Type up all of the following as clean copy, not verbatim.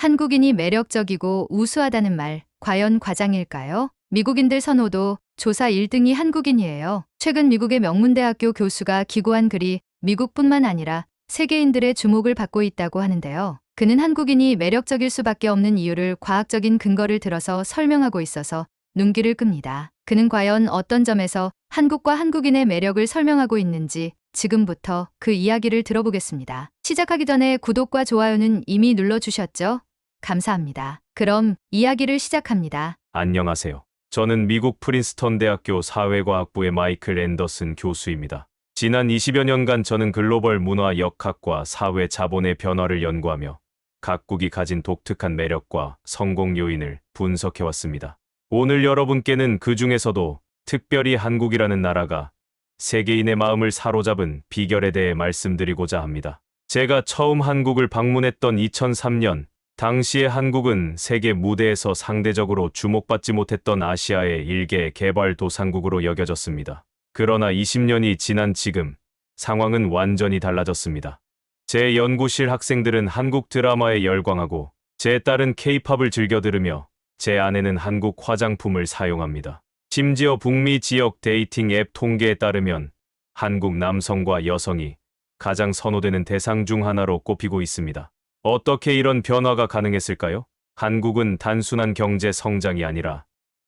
한국인이 매력적이고 우수하다는 말, 과연 과장일까요? 미국인들 선호도 조사 1등이 한국인이에요. 최근 미국의 명문대학교 교수가 기고한 글이 미국뿐만 아니라 세계인들의 주목을 받고 있다고 하는데요. 그는 한국인이 매력적일 수밖에 없는 이유를 과학적인 근거를 들어서 설명하고 있어서 눈길을 끕니다. 그는 과연 어떤 점에서 한국과 한국인의 매력을 설명하고 있는지 지금부터 그 이야기를 들어보겠습니다. 시작하기 전에 구독과 좋아요는 이미 눌러주셨죠? 감사합니다. 그럼 이야기를 시작합니다. 안녕하세요. 저는 미국 프린스턴 대학교 사회과학부의 마이클 앤더슨 교수입니다. 지난 20여 년간 저는 글로벌 문화 역학과 사회 자본의 변화를 연구하며 각국이 가진 독특한 매력과 성공 요인을 분석해왔습니다. 오늘 여러분께는 그 중에서도 특별히 한국이라는 나라가 세계인의 마음을 사로잡은 비결에 대해 말씀드리고자 합니다. 제가 처음 한국을 방문했던 2003년, 당시의 한국은 세계 무대에서 상대적으로 주목받지 못했던 아시아의 일개 개발도상국으로 여겨졌습니다. 그러나 20년이 지난 지금, 상황은 완전히 달라졌습니다. 제 연구실 학생들은 한국 드라마에 열광하고, 제 딸은 K-팝을 즐겨 들으며, 제 아내는 한국 화장품을 사용합니다. 심지어 북미 지역 데이팅 앱 통계에 따르면 한국 남성과 여성이 가장 선호되는 대상 중 하나로 꼽히고 있습니다. 어떻게 이런 변화가 가능했을까요? 한국은 단순한 경제 성장이 아니라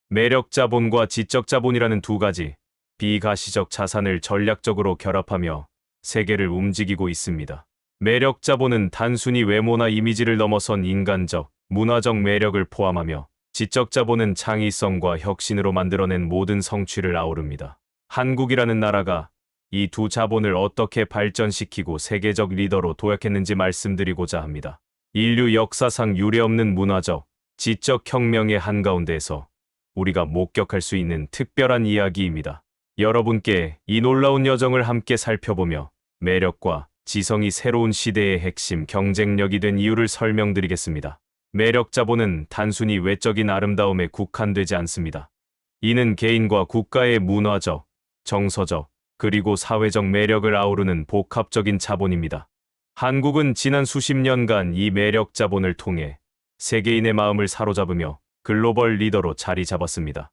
매력 자본과 지적 자본이라는 두 가지 비가시적 자산을 전략적으로 결합하며 세계를 움직이고 있습니다. 매력 자본은 단순히 외모나 이미지를 넘어선 인간적, 문화적 매력을 포함하며 지적 자본은 창의성과 혁신으로 만들어낸 모든 성취를 아우릅니다. 한국이라는 나라가 이 두 자본을 어떻게 발전시키고 세계적 리더로 도약했는지 말씀드리고자 합니다. 인류 역사상 유례없는 문화적, 지적 혁명의 한가운데에서 우리가 목격할 수 있는 특별한 이야기입니다. 여러분께 이 놀라운 여정을 함께 살펴보며 매력과 지성이 새로운 시대의 핵심 경쟁력이 된 이유를 설명드리겠습니다. 매력 자본은 단순히 외적인 아름다움에 국한되지 않습니다. 이는 개인과 국가의 문화적, 정서적, 그리고 사회적 매력을 아우르는 복합적인 자본입니다. 한국은 지난 수십 년간 이 매력 자본을 통해 세계인의 마음을 사로잡으며 글로벌 리더로 자리 잡았습니다.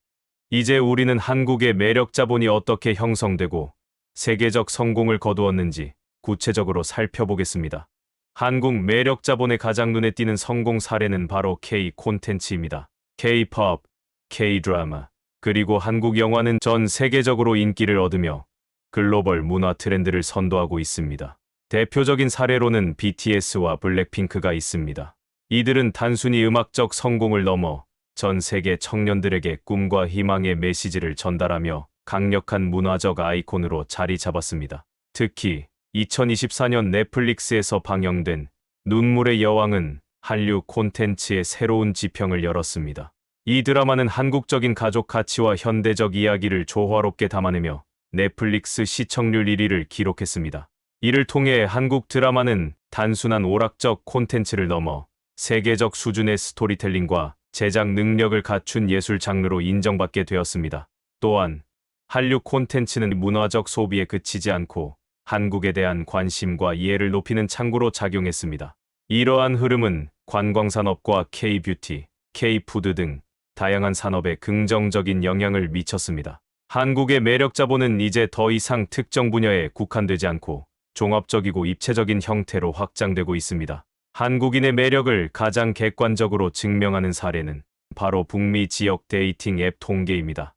이제 우리는 한국의 매력 자본이 어떻게 형성되고 세계적 성공을 거두었는지 구체적으로 살펴보겠습니다. 한국 매력 자본의 가장 눈에 띄는 성공 사례는 바로 K 콘텐츠입니다. K-팝, K-드라마, 그리고 한국 영화는 전 세계적으로 인기를 얻으며 글로벌 문화 트렌드를 선도하고 있습니다. 대표적인 사례로는 BTS와 블랙핑크가 있습니다. 이들은 단순히 음악적 성공을 넘어 전 세계 청년들에게 꿈과 희망의 메시지를 전달하며 강력한 문화적 아이콘으로 자리 잡았습니다. 특히 2024년 넷플릭스에서 방영된 눈물의 여왕은 한류 콘텐츠의 새로운 지평을 열었습니다. 이 드라마는 한국적인 가족 가치와 현대적 이야기를 조화롭게 담아내며 넷플릭스 시청률 1위를 기록했습니다. 이를 통해 한국 드라마는 단순한 오락적 콘텐츠를 넘어 세계적 수준의 스토리텔링과 제작 능력을 갖춘 예술 장르로 인정받게 되었습니다. 또한 한류 콘텐츠는 문화적 소비에 그치지 않고 한국에 대한 관심과 이해를 높이는 창구로 작용했습니다. 이러한 흐름은 관광산업과 K-뷰티, K-푸드 등 다양한 산업에 긍정적인 영향을 미쳤습니다. 한국의 매력 자본은 이제 더 이상 특정 분야에 국한되지 않고 종합적이고 입체적인 형태로 확장되고 있습니다. 한국인의 매력을 가장 객관적으로 증명하는 사례는 바로 북미 지역 데이팅 앱 통계입니다.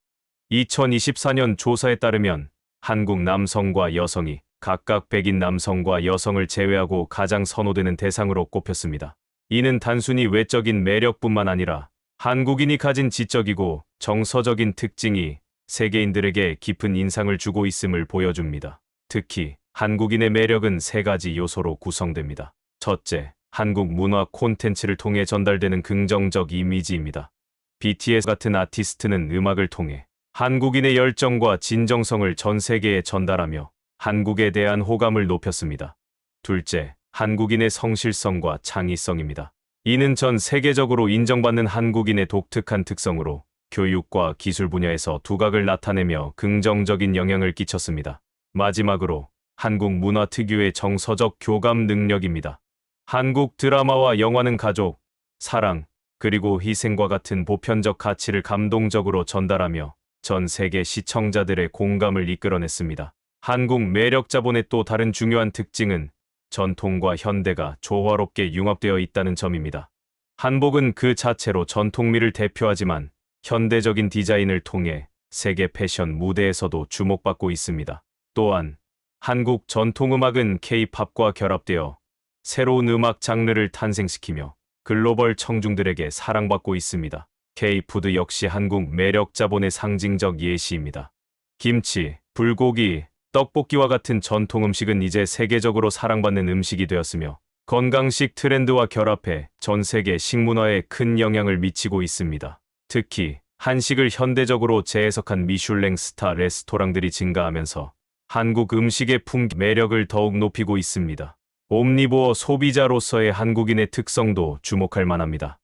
2024년 조사에 따르면 한국 남성과 여성이 각각 백인 남성과 여성을 제외하고 가장 선호되는 대상으로 꼽혔습니다. 이는 단순히 외적인 매력뿐만 아니라 한국인이 가진 지적이고 정서적인 특징이 세계인들에게 깊은 인상을 주고 있음을 보여줍니다. 특히 한국인의 매력은 세 가지 요소로 구성됩니다. 첫째, 한국 문화 콘텐츠를 통해 전달되는 긍정적 이미지입니다. BTS 같은 아티스트는 음악을 통해 한국인의 열정과 진정성을 전 세계에 전달하며 한국에 대한 호감을 높였습니다. 둘째, 한국인의 성실성과 창의성입니다. 이는 전 세계적으로 인정받는 한국인의 독특한 특성으로 교육과 기술 분야에서 두각을 나타내며 긍정적인 영향을 끼쳤습니다. 마지막으로 한국 문화 특유의 정서적 교감 능력입니다. 한국 드라마와 영화는 가족, 사랑, 그리고 희생과 같은 보편적 가치를 감동적으로 전달하며 전 세계 시청자들의 공감을 이끌어냈습니다. 한국 매력 자본의 또 다른 중요한 특징은 전통과 현대가 조화롭게 융합되어 있다는 점입니다. 한복은 그 자체로 전통미를 대표하지만 현대적인 디자인을 통해 세계 패션 무대에서도 주목받고 있습니다. 또한 한국 전통음악은 K-팝과 결합되어 새로운 음악 장르를 탄생시키며 글로벌 청중들에게 사랑받고 있습니다. K-푸드 역시 한국 매력 자본의 상징적 예시입니다. 김치, 불고기, 떡볶이와 같은 전통 음식은 이제 세계적으로 사랑받는 음식이 되었으며 건강식 트렌드와 결합해 전 세계 식문화에 큰 영향을 미치고 있습니다. 특히 한식을 현대적으로 재해석한 미슐랭 스타 레스토랑들이 증가하면서 한국 음식의 매력을 더욱 높이고 있습니다. 옴니보어 소비자로서의 한국인의 특성도 주목할 만합니다.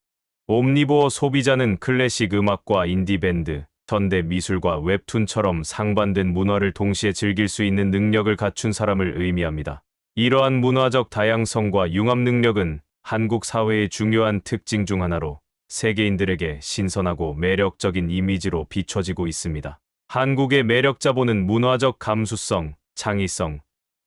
옴니보어 소비자는 클래식 음악과 인디밴드, 현대 미술과 웹툰처럼 상반된 문화를 동시에 즐길 수 있는 능력을 갖춘 사람을 의미합니다. 이러한 문화적 다양성과 융합 능력은 한국 사회의 중요한 특징 중 하나로 세계인들에게 신선하고 매력적인 이미지로 비춰지고 있습니다. 한국의 매력 자본은 문화적 감수성, 창의성,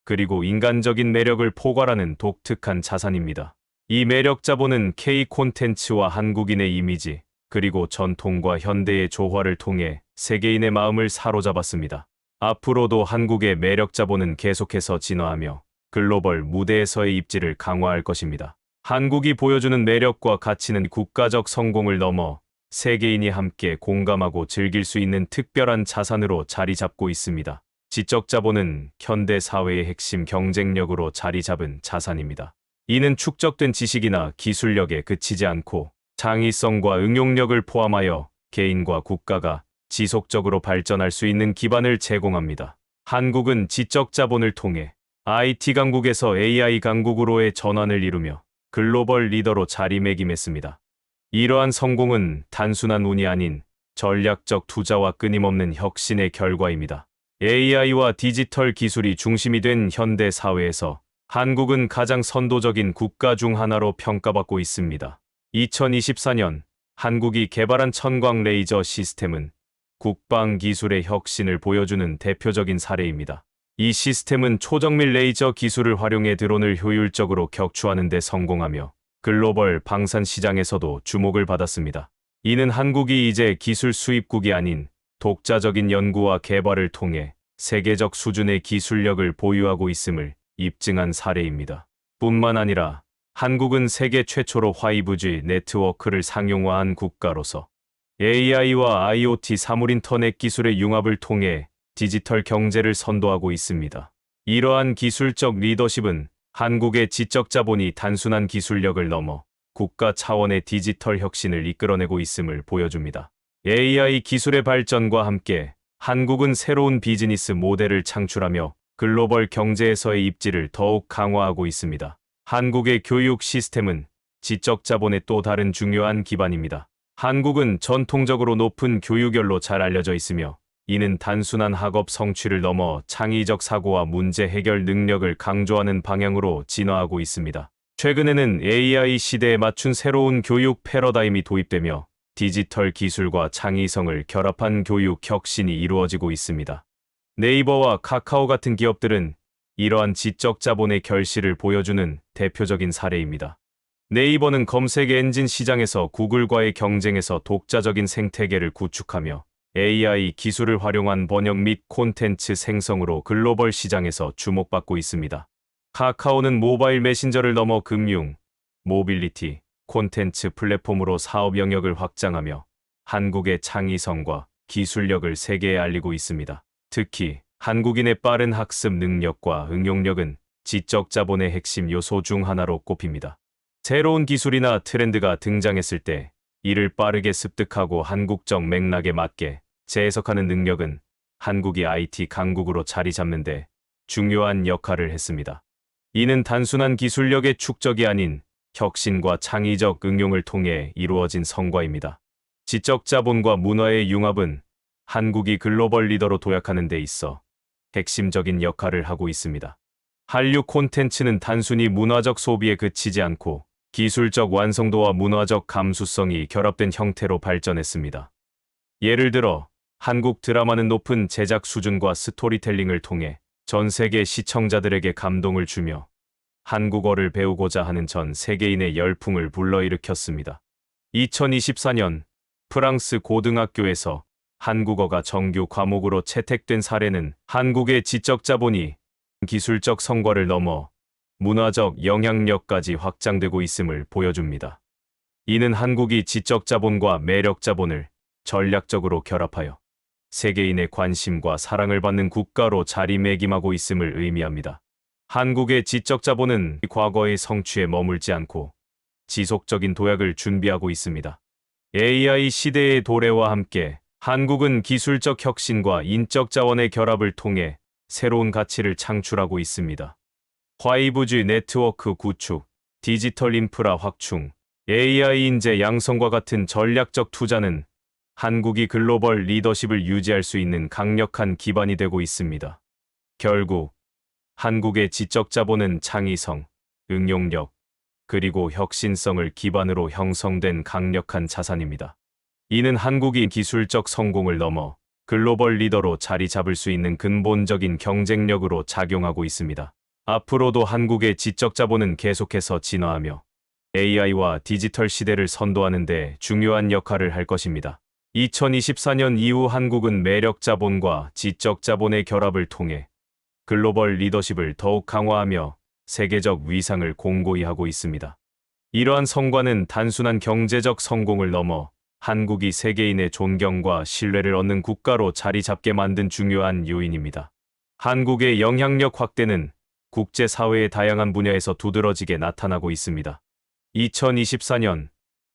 그리고 인간적인 매력을 포괄하는 독특한 자산입니다. 이 매력 자본은 K 콘텐츠와 한국인의 이미지, 그리고 전통과 현대의 조화를 통해 세계인의 마음을 사로잡았습니다. 앞으로도 한국의 매력 자본은 계속해서 진화하며 글로벌 무대에서의 입지를 강화할 것입니다. 한국이 보여주는 매력과 가치는 국가적 성공을 넘어 세계인이 함께 공감하고 즐길 수 있는 특별한 자산으로 자리 잡고 있습니다. 지적 자본은 현대 사회의 핵심 경쟁력으로 자리 잡은 자산입니다. 이는 축적된 지식이나 기술력에 그치지 않고 창의성과 응용력을 포함하여 개인과 국가가 지속적으로 발전할 수 있는 기반을 제공합니다. 한국은 지적 자본을 통해 IT 강국에서 AI 강국으로의 전환을 이루며 글로벌 리더로 자리매김했습니다. 이러한 성공은 단순한 운이 아닌 전략적 투자와 끊임없는 혁신의 결과입니다. AI와 디지털 기술이 중심이 된 현대 사회에서 한국은 가장 선도적인 국가 중 하나로 평가받고 있습니다. 2024년 한국이 개발한 천광 레이저 시스템은 국방 기술의 혁신을 보여주는 대표적인 사례입니다. 이 시스템은 초정밀 레이저 기술을 활용해 드론을 효율적으로 격추하는 데 성공하며 글로벌 방산 시장에서도 주목을 받았습니다. 이는 한국이 이제 기술 수입국이 아닌 독자적인 연구와 개발을 통해 세계적 수준의 기술력을 보유하고 있음을 입증한 사례입니다. 뿐만 아니라 한국은 세계 최초로 5G 네트워크를 상용화한 국가로서 AI와 IoT 사물인터넷 기술의 융합을 통해 디지털 경제를 선도하고 있습니다. 이러한 기술적 리더십은 한국의 지적 자본이 단순한 기술력을 넘어 국가 차원의 디지털 혁신을 이끌어내고 있음을 보여줍니다. AI 기술의 발전과 함께 한국은 새로운 비즈니스 모델을 창출하며 글로벌 경제에서의 입지를 더욱 강화하고 있습니다. 한국의 교육 시스템은 지적 자본의 또 다른 중요한 기반입니다. 한국은 전통적으로 높은 교육열로 잘 알려져 있으며 이는 단순한 학업 성취를 넘어 창의적 사고와 문제 해결 능력을 강조하는 방향으로 진화하고 있습니다. 최근에는 AI 시대에 맞춘 새로운 교육 패러다임이 도입되며 디지털 기술과 창의성을 결합한 교육 혁신이 이루어지고 있습니다. 네이버와 카카오 같은 기업들은 이러한 지적 자본의 결실을 보여주는 대표적인 사례입니다. 네이버는 검색 엔진 시장에서 구글과의 경쟁에서 독자적인 생태계를 구축하며 AI 기술을 활용한 번역 및 콘텐츠 생성으로 글로벌 시장에서 주목받고 있습니다. 카카오는 모바일 메신저를 넘어 금융, 모빌리티, 콘텐츠 플랫폼으로 사업 영역을 확장하며 한국의 창의성과 기술력을 세계에 알리고 있습니다. 특히 한국인의 빠른 학습 능력과 응용력은 지적 자본의 핵심 요소 중 하나로 꼽힙니다. 새로운 기술이나 트렌드가 등장했을 때 이를 빠르게 습득하고 한국적 맥락에 맞게 재해석하는 능력은 한국이 IT 강국으로 자리 잡는 데 중요한 역할을 했습니다. 이는 단순한 기술력의 축적이 아닌 혁신과 창의적 응용을 통해 이루어진 성과입니다. 지적 자본과 문화의 융합은 한국이 글로벌 리더로 도약하는 데 있어 핵심적인 역할을 하고 있습니다. 한류 콘텐츠는 단순히 문화적 소비에 그치지 않고 기술적 완성도와 문화적 감수성이 결합된 형태로 발전했습니다. 예를 들어 한국 드라마는 높은 제작 수준과 스토리텔링을 통해 전 세계 시청자들에게 감동을 주며 한국어를 배우고자 하는 전 세계인의 열풍을 불러일으켰습니다. 2024년 프랑스 고등학교에서 한국어가 정규 과목으로 채택된 사례는 한국의 지적 자본이 기술적 성과를 넘어 문화적 영향력까지 확장되고 있음을 보여줍니다. 이는 한국이 지적 자본과 매력 자본을 전략적으로 결합하여 세계인의 관심과 사랑을 받는 국가로 자리매김하고 있음을 의미합니다. 한국의 지적 자본은 과거의 성취에 머물지 않고 지속적인 도약을 준비하고 있습니다. AI 시대의 도래와 함께 한국은 기술적 혁신과 인적 자원의 결합을 통해 새로운 가치를 창출하고 있습니다. 5G 네트워크 구축, 디지털 인프라 확충, AI 인재 양성과 같은 전략적 투자는 한국이 글로벌 리더십을 유지할 수 있는 강력한 기반이 되고 있습니다. 결국 한국의 지적 자본은 창의성, 응용력, 그리고 혁신성을 기반으로 형성된 강력한 자산입니다. 이는 한국이 기술적 성공을 넘어 글로벌 리더로 자리 잡을 수 있는 근본적인 경쟁력으로 작용하고 있습니다. 앞으로도 한국의 지적 자본은 계속해서 진화하며 AI와 디지털 시대를 선도하는 데 중요한 역할을 할 것입니다. 2024년 이후 한국은 매력 자본과 지적 자본의 결합을 통해 글로벌 리더십을 더욱 강화하며 세계적 위상을 공고히 하고 있습니다. 이러한 성과는 단순한 경제적 성공을 넘어 한국이 세계인의 존경과 신뢰를 얻는 국가로 자리 잡게 만든 중요한 요인입니다. 한국의 영향력 확대는 국제사회의 다양한 분야에서 두드러지게 나타나고 있습니다. 2024년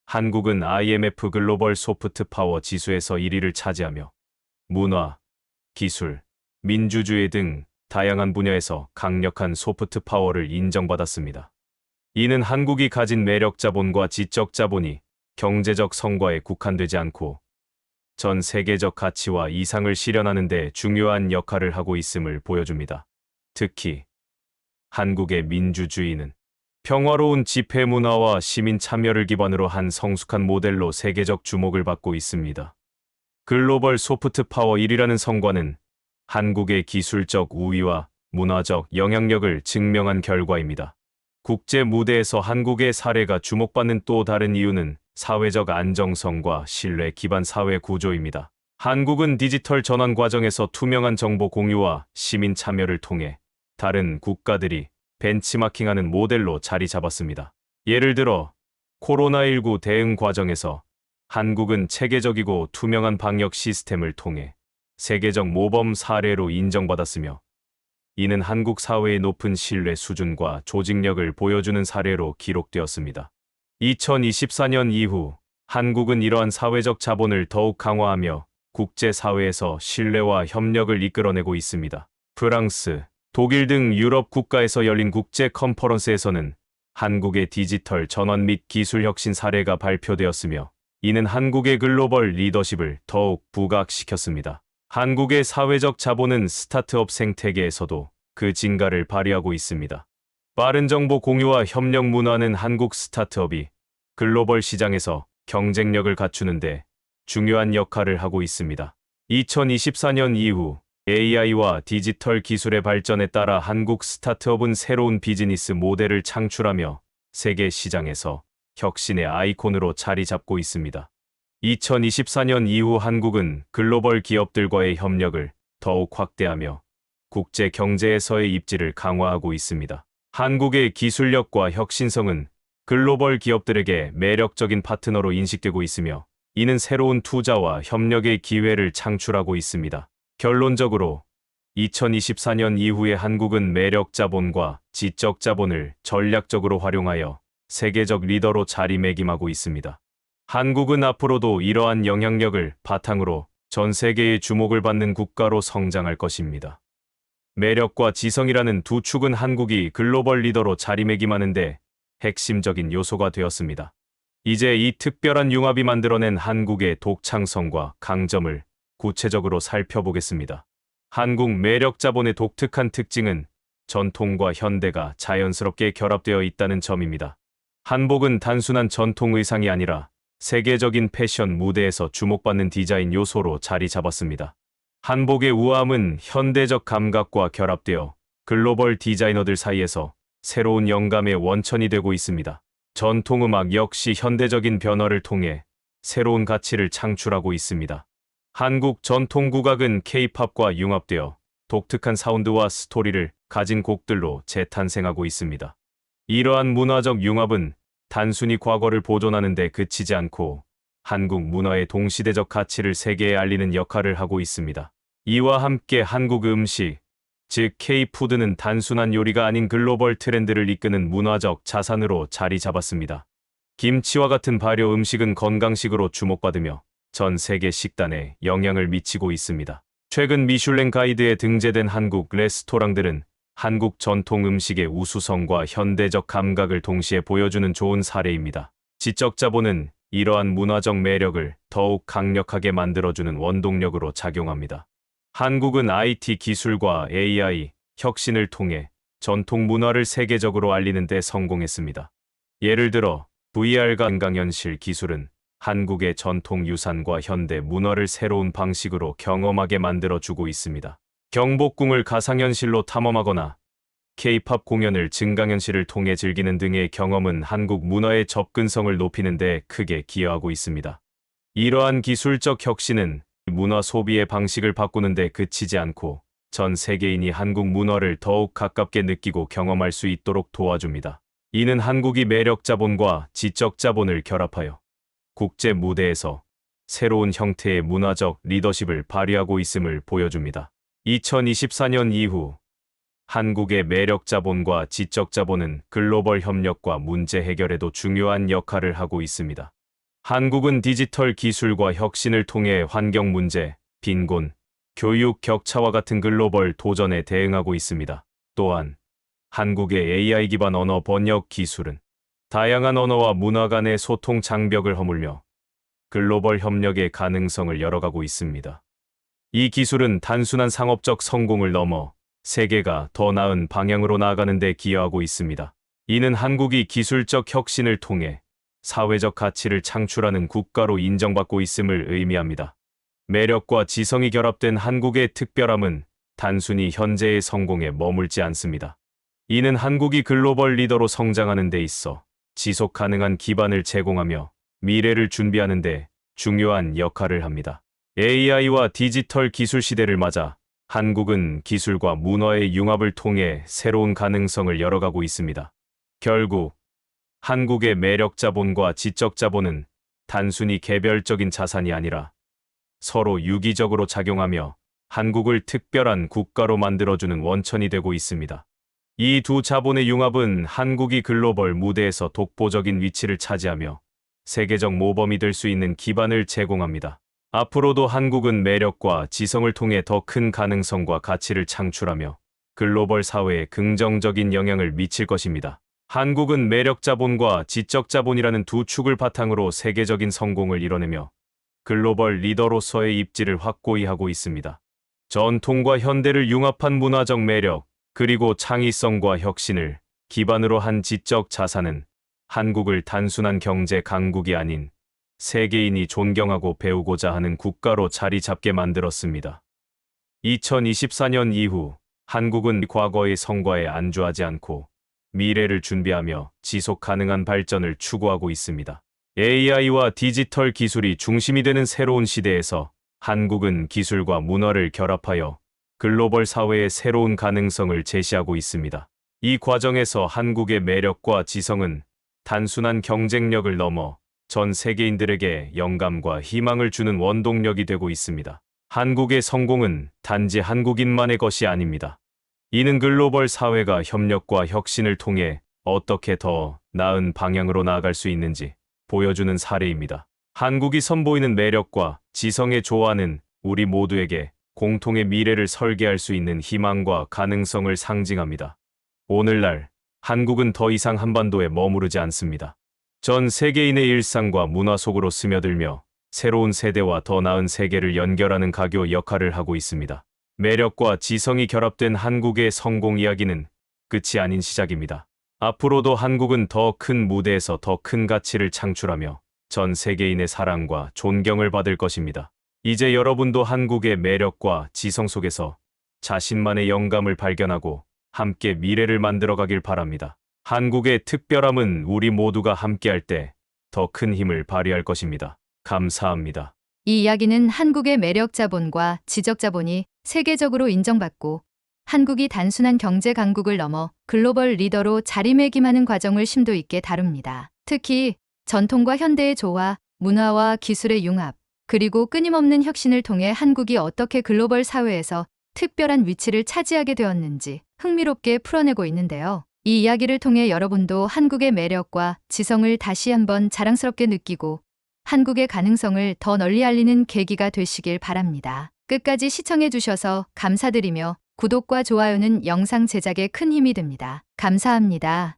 한국은 IMF 글로벌 소프트 파워 지수에서 1위를 차지하며 문화, 기술, 민주주의 등 다양한 분야에서 강력한 소프트 파워를 인정받았습니다. 이는 한국이 가진 매력 자본과 지적 자본이 경제적 성과에 국한되지 않고 전 세계적 가치와 이상을 실현하는 데 중요한 역할을 하고 있음을 보여줍니다. 특히 한국의 민주주의는 평화로운 집회 문화와 시민 참여를 기반으로 한 성숙한 모델로 세계적 주목을 받고 있습니다. 글로벌 소프트 파워 1위라는 성과는 한국의 기술적 우위와 문화적 영향력을 증명한 결과입니다. 국제 무대에서 한국의 사례가 주목받는 또 다른 이유는 사회적 안정성과 신뢰 기반 사회 구조입니다. 한국은 디지털 전환 과정에서 투명한 정보 공유와 시민 참여를 통해 다른 국가들이 벤치마킹하는 모델로 자리 잡았습니다. 예를 들어 코로나19 대응 과정에서 한국은 체계적이고 투명한 방역 시스템을 통해 세계적 모범 사례로 인정받았으며 이는 한국 사회의 높은 신뢰 수준과 조직력을 보여주는 사례로 기록되었습니다. 2024년 이후 한국은 이러한 사회적 자본을 더욱 강화하며 국제사회에서 신뢰와 협력을 이끌어내고 있습니다. 프랑스, 독일 등 유럽 국가에서 열린 국제 컨퍼런스에서는 한국의 디지털 전환 및 기술 혁신 사례가 발표되었으며 이는 한국의 글로벌 리더십을 더욱 부각시켰습니다. 한국의 사회적 자본은 스타트업 생태계에서도 그 진가를 발휘하고 있습니다. 빠른 정보 공유와 협력 문화는 한국 스타트업이 글로벌 시장에서 경쟁력을 갖추는데 중요한 역할을 하고 있습니다. 2024년 이후 AI와 디지털 기술의 발전에 따라 한국 스타트업은 새로운 비즈니스 모델을 창출하며 세계 시장에서 혁신의 아이콘으로 자리 잡고 있습니다. 2024년 이후 한국은 글로벌 기업들과의 협력을 더욱 확대하며 국제 경제에서의 입지를 강화하고 있습니다. 한국의 기술력과 혁신성은 글로벌 기업들에게 매력적인 파트너로 인식되고 있으며 이는 새로운 투자와 협력의 기회를 창출하고 있습니다. 결론적으로 2024년 이후에 한국은 매력 자본과 지적 자본을 전략적으로 활용하여 세계적 리더로 자리매김하고 있습니다. 한국은 앞으로도 이러한 영향력을 바탕으로 전 세계의 주목을 받는 국가로 성장할 것입니다. 매력과 지성이라는 두 축은 한국이 글로벌 리더로 자리매김하는데 핵심적인 요소가 되었습니다. 이제 이 특별한 융합이 만들어낸 한국의 독창성과 강점을 구체적으로 살펴보겠습니다. 한국 매력 자본의 독특한 특징은 전통과 현대가 자연스럽게 결합되어 있다는 점입니다. 한복은 단순한 전통 의상이 아니라 세계적인 패션 무대에서 주목받는 디자인 요소로 자리 잡았습니다. 한복의 우아함은 현대적 감각과 결합되어 글로벌 디자이너들 사이에서 새로운 영감의 원천이 되고 있습니다. 전통 음악 역시 현대적인 변화를 통해 새로운 가치를 창출하고 있습니다. 한국 전통 국악은 K-팝과 융합되어 독특한 사운드와 스토리를 가진 곡들로 재탄생하고 있습니다. 이러한 문화적 융합은 단순히 과거를 보존하는 데 그치지 않고 한국 문화의 동시대적 가치를 세계에 알리는 역할을 하고 있습니다. 이와 함께 한국 음식, 즉 K-푸드는 단순한 요리가 아닌 글로벌 트렌드를 이끄는 문화적 자산으로 자리 잡았습니다. 김치와 같은 발효 음식은 건강식으로 주목받으며 전 세계 식단에 영향을 미치고 있습니다. 최근 미슐랭 가이드에 등재된 한국 레스토랑들은 한국 전통 음식의 우수성과 현대적 감각을 동시에 보여주는 좋은 사례입니다. 지적 자본은 이러한 문화적 매력을 더욱 강력하게 만들어주는 원동력으로 작용합니다. 한국은 IT 기술과 AI 혁신을 통해 전통 문화를 세계적으로 알리는 데 성공했습니다. 예를 들어 VR과 증강현실 기술은 한국의 전통 유산과 현대 문화를 새로운 방식으로 경험하게 만들어주고 있습니다. 경복궁을 가상현실로 탐험하거나 K-팝 공연을 증강현실을 통해 즐기는 등의 경험은 한국 문화의 접근성을 높이는 데 크게 기여하고 있습니다. 이러한 기술적 혁신은 문화 소비의 방식을 바꾸는 데 그치지 않고 전 세계인이 한국 문화를 더욱 가깝게 느끼고 경험할 수 있도록 도와줍니다. 이는 한국이 매력 자본과 지적 자본을 결합하여 국제 무대에서 새로운 형태의 문화적 리더십을 발휘하고 있음을 보여줍니다. 2024년 이후 한국의 매력 자본과 지적 자본은 글로벌 협력과 문제 해결에도 중요한 역할을 하고 있습니다. 한국은 디지털 기술과 혁신을 통해 환경 문제, 빈곤, 교육 격차와 같은 글로벌 도전에 대응하고 있습니다. 또한 한국의 AI 기반 언어 번역 기술은 다양한 언어와 문화 간의 소통 장벽을 허물며 글로벌 협력의 가능성을 열어가고 있습니다. 이 기술은 단순한 상업적 성공을 넘어 세계가 더 나은 방향으로 나아가는 데 기여하고 있습니다. 이는 한국이 기술적 혁신을 통해 사회적 가치를 창출하는 국가로 인정받고 있음을 의미합니다. 매력과 지성이 결합된 한국의 특별함은 단순히 현재의 성공에 머물지 않습니다. 이는 한국이 글로벌 리더로 성장하는 데 있어 지속 가능한 기반을 제공하며 미래를 준비하는 데 중요한 역할을 합니다. AI와 디지털 기술 시대를 맞아 한국은 기술과 문화의 융합을 통해 새로운 가능성을 열어가고 있습니다. 결국 한국의 매력 자본과 지적 자본은 단순히 개별적인 자산이 아니라 서로 유기적으로 작용하며 한국을 특별한 국가로 만들어주는 원천이 되고 있습니다. 이 두 자본의 융합은 한국이 글로벌 무대에서 독보적인 위치를 차지하며 세계적 모범이 될 수 있는 기반을 제공합니다. 앞으로도 한국은 매력과 지성을 통해 더 큰 가능성과 가치를 창출하며 글로벌 사회에 긍정적인 영향을 미칠 것입니다. 한국은 매력 자본과 지적 자본이라는 두 축을 바탕으로 세계적인 성공을 이뤄내며 글로벌 리더로서의 입지를 확고히 하고 있습니다. 전통과 현대를 융합한 문화적 매력, 그리고 창의성과 혁신을 기반으로 한 지적 자산은 한국을 단순한 경제 강국이 아닌 세계인이 존경하고 배우고자 하는 국가로 자리 잡게 만들었습니다. 2024년 이후 한국은 과거의 성과에 안주하지 않고 미래를 준비하며 지속 가능한 발전을 추구하고 있습니다. AI와 디지털 기술이 중심이 되는 새로운 시대에서 한국은 기술과 문화를 결합하여 글로벌 사회의 새로운 가능성을 제시하고 있습니다. 이 과정에서 한국의 매력과 지성은 단순한 경쟁력을 넘어 전 세계인들에게 영감과 희망을 주는 원동력이 되고 있습니다. 한국의 성공은 단지 한국인만의 것이 아닙니다. 이는 글로벌 사회가 협력과 혁신을 통해 어떻게 더 나은 방향으로 나아갈 수 있는지 보여주는 사례입니다. 한국이 선보이는 매력과 지성의 조화는 우리 모두에게 공통의 미래를 설계할 수 있는 희망과 가능성을 상징합니다. 오늘날 한국은 더 이상 한반도에 머무르지 않습니다. 전 세계인의 일상과 문화 속으로 스며들며 새로운 세대와 더 나은 세계를 연결하는 가교 역할을 하고 있습니다. 매력과 지성이 결합된 한국의 성공 이야기는 끝이 아닌 시작입니다. 앞으로도 한국은 더 큰 무대에서 더 큰 가치를 창출하며 전 세계인의 사랑과 존경을 받을 것입니다. 이제 여러분도 한국의 매력과 지성 속에서 자신만의 영감을 발견하고 함께 미래를 만들어가길 바랍니다. 한국의 특별함은 우리 모두가 함께할 때 더 큰 힘을 발휘할 것입니다. 감사합니다. 이 이야기는 한국의 매력 자본과 지적 자본이 세계적으로 인정받고 한국이 단순한 경제 강국을 넘어 글로벌 리더로 자리매김하는 과정을 심도 있게 다룹니다. 특히 전통과 현대의 조화, 문화와 기술의 융합, 그리고 끊임없는 혁신을 통해 한국이 어떻게 글로벌 사회에서 특별한 위치를 차지하게 되었는지 흥미롭게 풀어내고 있는데요. 이 이야기를 통해 여러분도 한국의 매력과 지성을 다시 한번 자랑스럽게 느끼고 한국의 가능성을 더 널리 알리는 계기가 되시길 바랍니다. 끝까지 시청해 주셔서 감사드리며 구독과 좋아요는 영상 제작에 큰 힘이 됩니다. 감사합니다.